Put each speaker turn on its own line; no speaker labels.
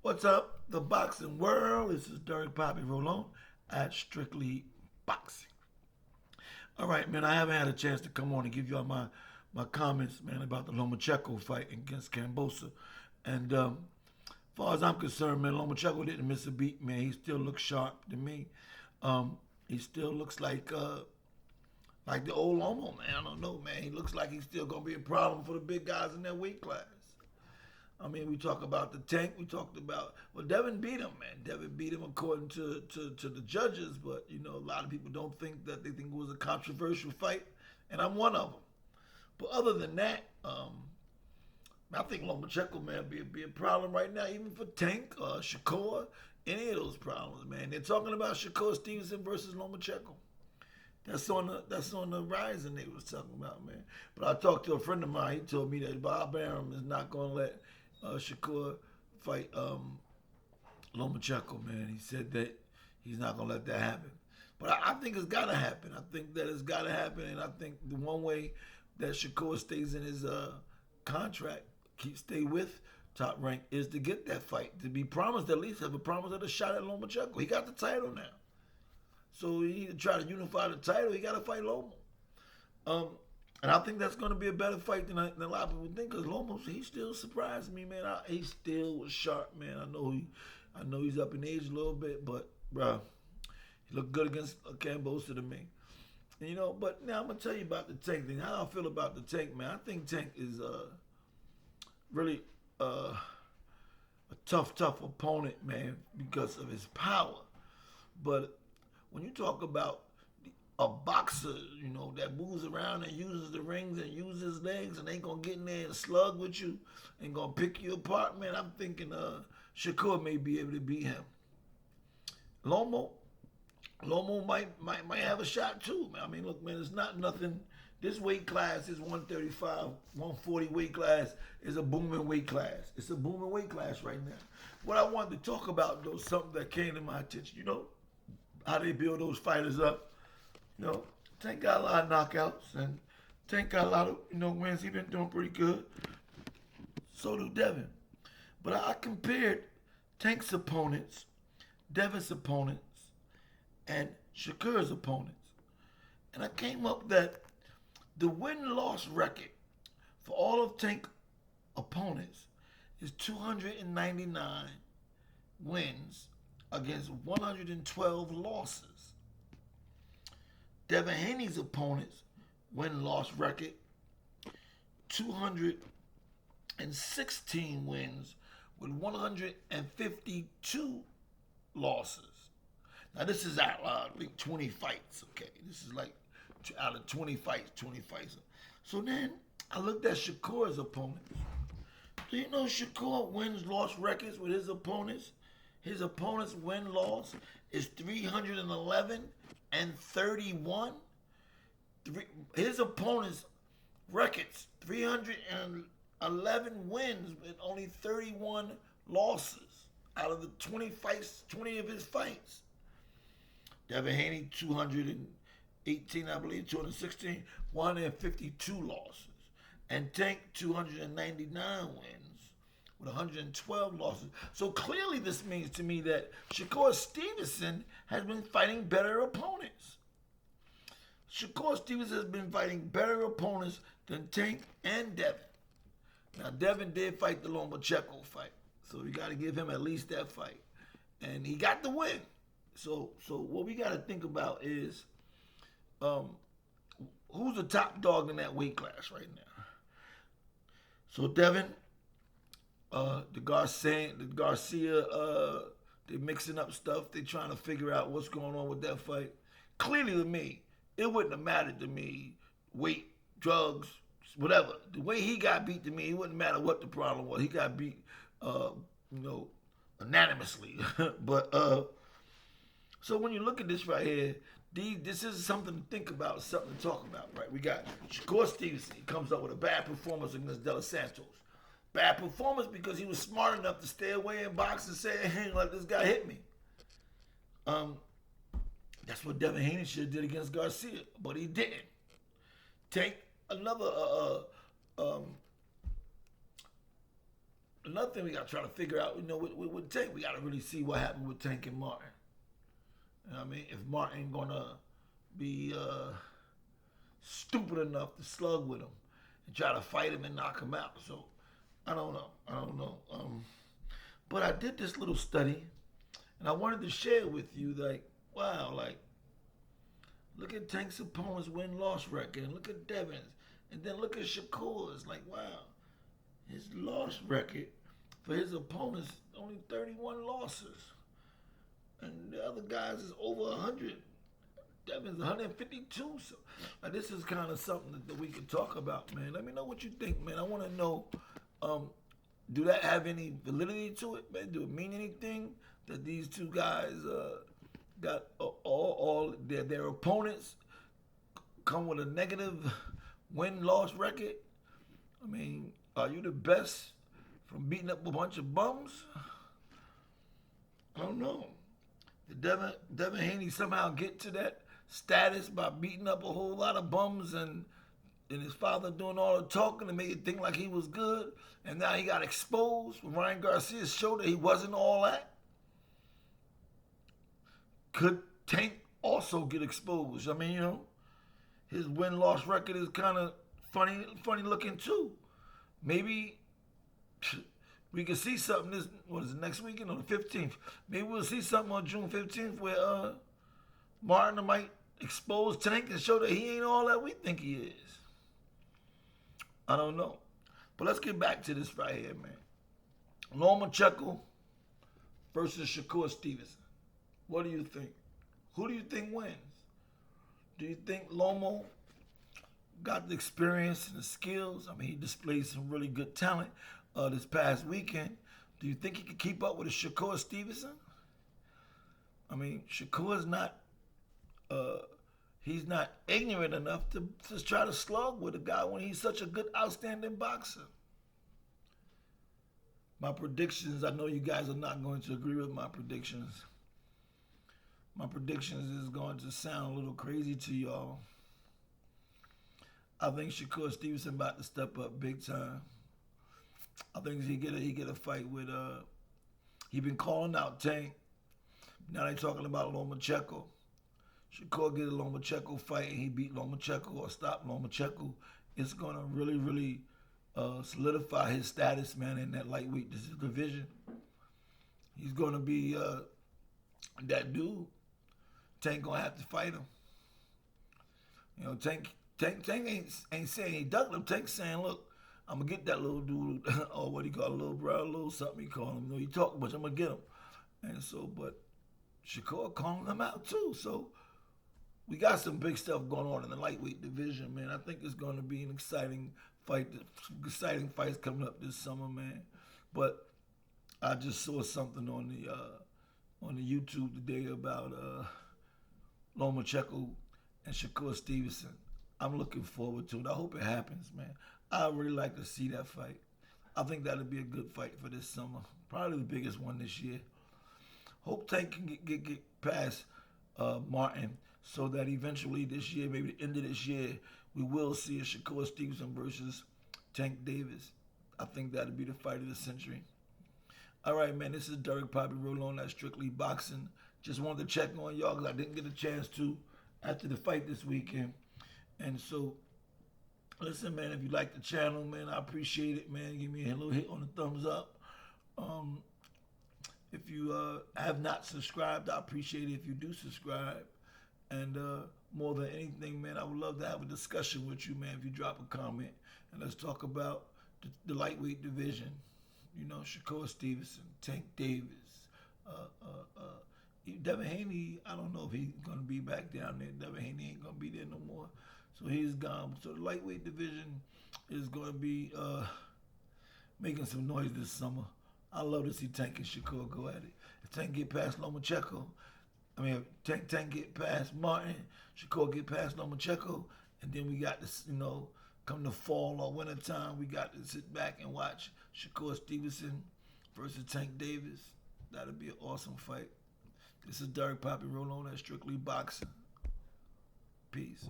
What's up, the boxing world? This is Derek Poppy Rolon at Strictly Boxing. All right, man, I haven't had a chance to come on and give you all my comments, man, about the Lomachenko fight against Cambosa. And as far as I'm concerned, man, Lomachenko didn't miss a beat, man. He still looks sharp to me. He still looks like the old Lomo, man. I don't know, man. He looks like he's still gonna be a problem for the big guys in that weight class. I mean, we talk about the tank. We talked about, well, Devin beat him, man. Devin beat him according to the judges, but you know, a lot of people don't think that. They think it was a controversial fight, and I'm one of them. But other than that, I think Lomachenko, man, be a problem right now, even for Tank, Shakur, any of those problems, man. They're talking about Shakur Stevenson versus Lomachenko. That's on the horizon they was talking about, man. But I talked to a friend of mine. He told me that Bob Arum is not going to let Shakur fight Lomachenko, man. He said that he's not going to let that happen. But I think it's got to happen. I think that it's got to happen, and I think the one way that Shakur stays in his contract, stay with Top Rank, is to get that fight, to be promised at least have a promise of a shot at Lomachenko. He got the title now. So he need to try to unify the title. He got to fight Lomo. And I think that's going to be a better fight than a lot of people think. Because Lomo, he still surprised me, man. He still was sharp, man. I know he's up in age a little bit, but bro, he looked good against Cambosa to me. And, you know, but now I'm gonna tell you about the Tank thing. How I feel about the Tank, man. I think Tank is really a tough opponent, man, because of his power. But when you talk about a boxer, you know, that moves around and uses the rings and uses his legs and ain't gonna get in there and slug with you and gonna pick you apart, man, I'm thinking Shakur may be able to beat him. Lomo, Lomo might have a shot too, man. I mean, look, man, it's not nothing. This weight class, this 135, 140 weight class, is a booming weight class. It's a booming weight class right now. What I wanted to talk about, though, something that came to my attention, you know, how they build those fighters up. You know, Tank got a lot of knockouts, and Tank got a lot of, wins. He been doing pretty good. So do Devin. But I compared Tank's opponents, Devin's opponents, and Shakur's opponents. And I came up that the win-loss record for all of Tank opponents is 299 wins against 112 losses. Devin Haney's opponents win-loss record 216 wins with 152 losses. Now this is out like 20 fights, okay? This is like out of 20 fights, 20 fights. So then I looked at Shakur's opponents. Do you know Shakur wins-loss records with his opponents? His opponent's win-loss is 311 and 31. His opponent's records, 311 wins with only 31 losses out of the 20 fights, 20 of his fights. Devin Haney, 218, I believe, 216, 152 losses. And Tank, 299 wins with 112 losses. So clearly this means to me that Shakur Stevenson has been fighting better opponents. Shakur Stevenson has been fighting better opponents than Tank and Devin. Now, Devin did fight the Lomachenko fight, so we got to give him at least that fight. And he got the win. So what we got to think about is who's the top dog in that weight class right now. So Devin, the Garcia, they're mixing up stuff. They're trying to figure out what's going on with that fight. Clearly to me, it wouldn't have mattered to me, weight, drugs, whatever. The way he got beat to me, it wouldn't matter what the problem was. He got beat, unanimously. But so when you look at this right here, this is something to think about, something to talk about, right? We got Shakur Stevenson. He comes up with a bad performance against De Los Santos. Bad performance because he was smart enough to stay away in box and say, hey, let this guy hit me. That's what Devin Haney should have did against Garcia, but he didn't. Take another another thing we got to try to figure out, with Tank, we got to really see what happened with Tank and Martin. You know what I mean? If Martin gonna be stupid enough to slug with him and try to fight him and knock him out. So I don't know. But I did this little study, and I wanted to share it with you. Like, wow, like look at Tank's opponent's win-loss record, and look at Devin's, and then look at Shakur's. Like, wow, his loss record for his opponents only 31 losses, and the other guys is over 100. Devin's 152. So, like, this is kind of something that we could talk about, man. Let me know what you think, man. I want to know, do that have any validity to it, man? Do it mean anything that these two guys got all their opponents come with a negative win-loss record? I mean, are you the best from beating up a bunch of bums? I don't know. Did Devin Haney somehow get to that status by beating up a whole lot of bums and his father doing all the talking and made it think like he was good, and now he got exposed when Ryan Garcia showed that he wasn't all that? Could Tank also get exposed? I mean, his win-loss record is kind of funny looking too. Maybe we can see something next weekend on the 15th. Maybe we'll see something on June 15th where Martin might expose Tank and show that he ain't all that we think he is. I don't know. But let's get back to this right here, man. Lomachenko versus Shakur Stevenson. What do you think? Who do you think wins? Do you think Lomo got the experience and the skills? I mean, he displayed some really good talent this past weekend. Do you think he could keep up with a Shakur Stevenson? I mean, Shakur's not he's not ignorant enough to just try to slug with a guy when he's such a good, outstanding boxer. My predictions, I know you guys are not going to agree with my predictions. My predictions is going to sound a little crazy to y'all. I think Shakur Stevenson about to step up big time. I think he get a fight with he been calling out Tank. Now they talking about Lomachenko. Shakur get a Lomachenko fight and he beat Lomachenko or stop Lomachenko. It's gonna really solidify his status, man, in that lightweight division. He's gonna be that dude. Tank gonna have to fight him. Tank ain't saying he ducked him. Tank saying, look, I'm gonna get that little dude, or what he call a little bro, a little something he call him. He talk much, I'm gonna get him. And so, but Shakur calling him out too. So we got some big stuff going on in the lightweight division, man. I think it's gonna be an exciting fight, some exciting fights coming up this summer, man. But I just saw something on the YouTube today about Lomachenko and Shakur Stevenson. I'm looking forward to it. I hope it happens, man. I really like to see that fight. I think that'll be a good fight for this summer. Probably the biggest one this year. Hope Tank can get past Martin so that eventually this year, maybe the end of this year, we will see a Shakur Stevenson versus Tank Davis. I think that'll be the fight of the century. All right, man, this is Derek Poppy rolling on that Strictly Boxing. Just wanted to check on y'all because I didn't get a chance to after the fight this weekend. And so, listen, man, if you like the channel, man, I appreciate it, man. Give me a little hit on the thumbs up. If you have not subscribed, I appreciate it if you do subscribe. And more than anything, man, I would love to have a discussion with you, man, if you drop a comment. And let's talk about the lightweight division. Shakur Stevenson, Tank Davis, Devin Haney. I don't know if he's going to be back down there. Devin Haney ain't going to be there no more. So he's gone. So the lightweight division is going to be making some noise this summer. I love to see Tank and Shakur go at it. If Tank get past Lomachenko, if Tank get past Martin, Shakur get past Lomachenko, and then we got this, come the fall or winter time, we got to sit back and watch Shakur Stevenson versus Tank Davis. That'll be an awesome fight. This is Derek Poppy rolling on that Strictly Boxing. Peace.